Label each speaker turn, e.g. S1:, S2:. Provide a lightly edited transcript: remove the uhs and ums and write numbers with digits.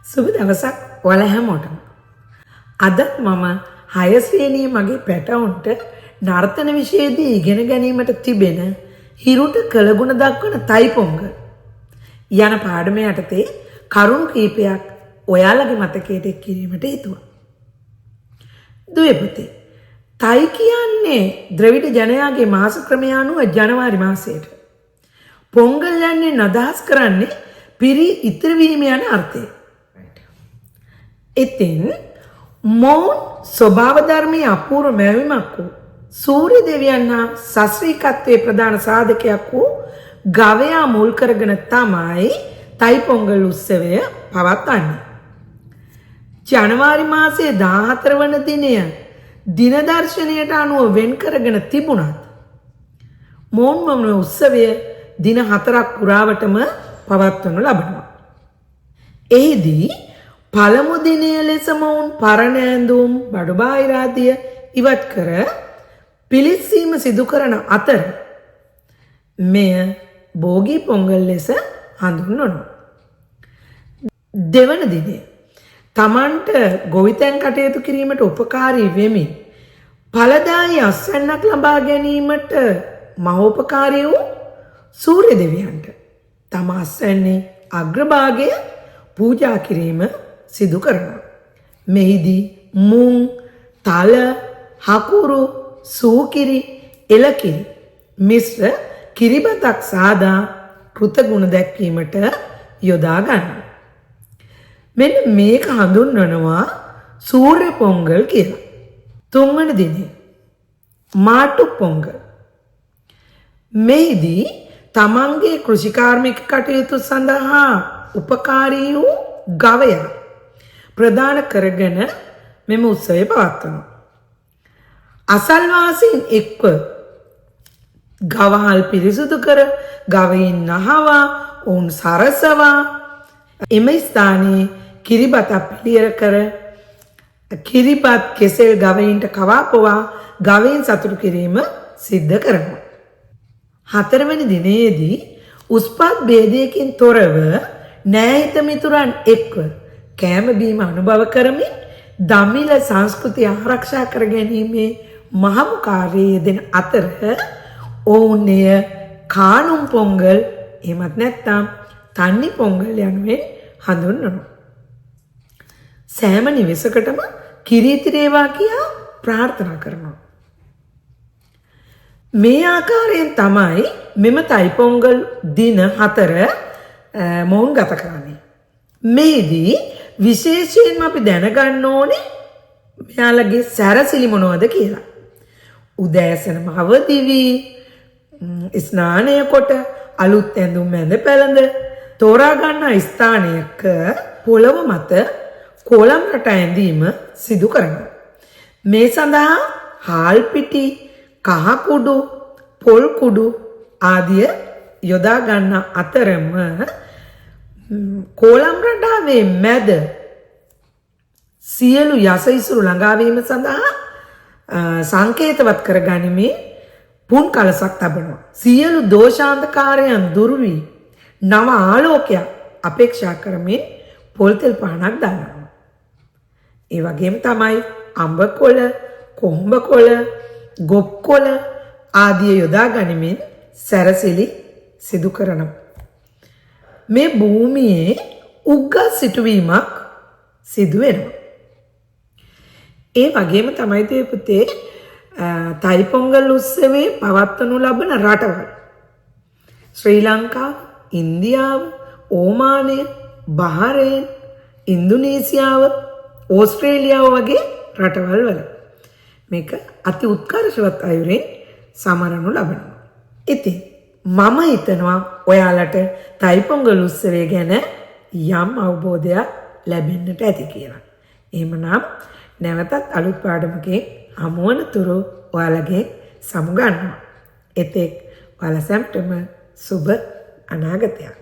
S1: සුබ දවසක් ඔයාලා හැමෝටම. අද මම 6 ශ්‍රේණියේ මගේ පැටවුන්ට නර්තන විෂයේදී ඉගෙන ගැනීමට තිබෙන හිරුට කළගුණ දක්වන තයි පොංගල් යන පාඩම යටතේ කරුණු කීපයක් ඔයාලගේ මතකයට එක් කිරීමට හිතුවා. දුවේ පුතේ, තයි කියන්නේ ද්‍රවිඩ ජනයාගේ මාස ක්‍රමය අනුව ජනවාරි මාසයට. පොංගල් යන්නේ අදහස් කරන්නේ පිරි ඉතිරි වීම යන අර්ථය. ඉතින් මෝන් ස්වභාව ධර්මයේ අපූර්ව මැවීමක් වූ සූර්ය දෙවියන් හා සස්ත්‍රීකත්වයේ ප්‍රධාන සාධකයක් වූ ගවයා මුල් කරගෙන තමයි තයි පොංගල් උත්සවය පවත්වන්නේ. ජනවාරි මාසයේ 14 වන දිනය දින දර්ශනයට අනුව වෙන් කරගෙන තිබුණත් මෝන් උත්සවය දින 4ක් පුරාවටම පවත්වනු ලබනවා. එහිදී පළමු දිනය ලෙස මොවුන් පරණ ඇඳුම් බඩු බාහිර ආදිය ඉවත් කර පිළිස්සීම සිදු කරන අතර මෙය භෝගී පොංගල් ලෙස හඳුන්වනවා. දෙවන දිනය තමන්ට ගොවිතැන් කටයුතු කිරීමට උපකාරී වෙමින් ඵලදායී අස්වැන්නක් ලබා ගැනීමට මහෝපකාරී වූ සූර්ය දෙවියන්ට තම අස්වැන්නේ අග්‍රභාගය පූජා කිරීම සිදු කරනවා. මෙහිදී මුං, තල, හකුරු, සූකිරි, එලකිරි මිශ්‍ර කිරිබතක් සාදා කෘතගුණ දැක්වීමට යොදා ගන්නවා. මෙන්න මේක හඳුන්වනවා සූර්ය පොංගල් කියලා. තුන්වන දිනේ මාටු පොංගල්. මෙහිදී තමන්ගේ කෘෂිකාර්මික කටයුතු සඳහා උපකාරී වූ ගවයා ප්‍රදාන කරගෙන මෙම උත්සවය පවත්වනවා. අසල්වාසීන් එක්ව ගවහල් පිරිසුදු කර ගවයින් නහවා ඔවුන් සරසවා එම ස්ථානයේ කිරිබත පිළියෙල කර කිරිබත් කෙසෙල් ගවයින්ට කවාපොවා ගවයින් සතුටු කිරීම සිද්ධ කරනවා. 4 වෙනි දිනයේදී උස්පත් භේදයකින් තොරව නෑහිත මිතුරන් එක්ව කෑම බීම අනුභව කරමින් දමිළ සංස්කෘතිය ආරක්ෂා කර ගැනීමේ මහමු කාර්යයේ යෙදෙන අතර ඔවුන් එය කානුම් පොංගල් එහෙමත් නැත්නම් තන්නි පොංගල් යනුවෙන් හඳුන්වනවා. සෑම නිවෙසකටම කිරීතිරේවා කියා ප්‍රාර්ථනා කරනවා. මේ ආකාරයෙන් තමයි මෙම තයි පොංගල් දින 4 මොවුන් ගත කරන්නේ. මේදී විශේෂයෙන්ම අපි දැනගන්න ඕනේ මෙයාලගේ සැරසිලි මොනවද කියලා. උදෑසනම අවදි වී ස්නානය කොට අලුත් ඇඳුම් ඇඳ පැළඳ තෝරා ගන්නා ස්ථානයක පොළව මත කොළම් රට ඇඳීම සිදු කරනවා. මේ සඳහා හාල් පිටි, කහ කුඩු, පොල් කුඩු ආදිය යොදා ගන්න අතරම කොළම් රටාවේ මැද සියලු යස ඉසුරු ළඟාවීම සඳහා සංකේතවත් කරගනිමින් පුන් කලසක් තබනවා. සියලු දෝෂාන්ධකාරයන් දුරු වී නව ආලෝකයක් අපේක්ෂා කරමින් පොල් තෙල් පහනක් දානවා. ඒ වගේම තමයි අඹ කොළ, කොඹ කොළ, ගොප් කොළ ආදිය යොදා ගනිමින් සැරසිලි සිදු කරනවා. මේ භූමියේ උග්ග සිටුවීමක් සිදු වෙනවා. ඒ වගේම තමයි තේ පුතේ තයි පොංගල් උත්සවයේ පවත්වනු ලබන රටවල් ශ්‍රී ලංකාව, ඉන්දියාව, ඕමානය, බහරේන්, ඉන්දුනීසියාව, ඕස්ට්‍රේලියාව වගේ රටවල් වල මේක අති උත්කර්ෂවත් අයුරින් සමරනු ලබනවා. ඉතින් මම හිතනවා ඔයාලට තයි පොංගල් උත්සවය ගැන යම් අවබෝධයක් ලැබෙන්නට ඇති කියලා. එහෙමනම් නැවතත් අලුත් පාඩමකින් හමු වන තුරු ඔයාලගේ සමු ගන්නවා. එතෙක් ඔයාලා සැමටම සුබ අනාගතයක්.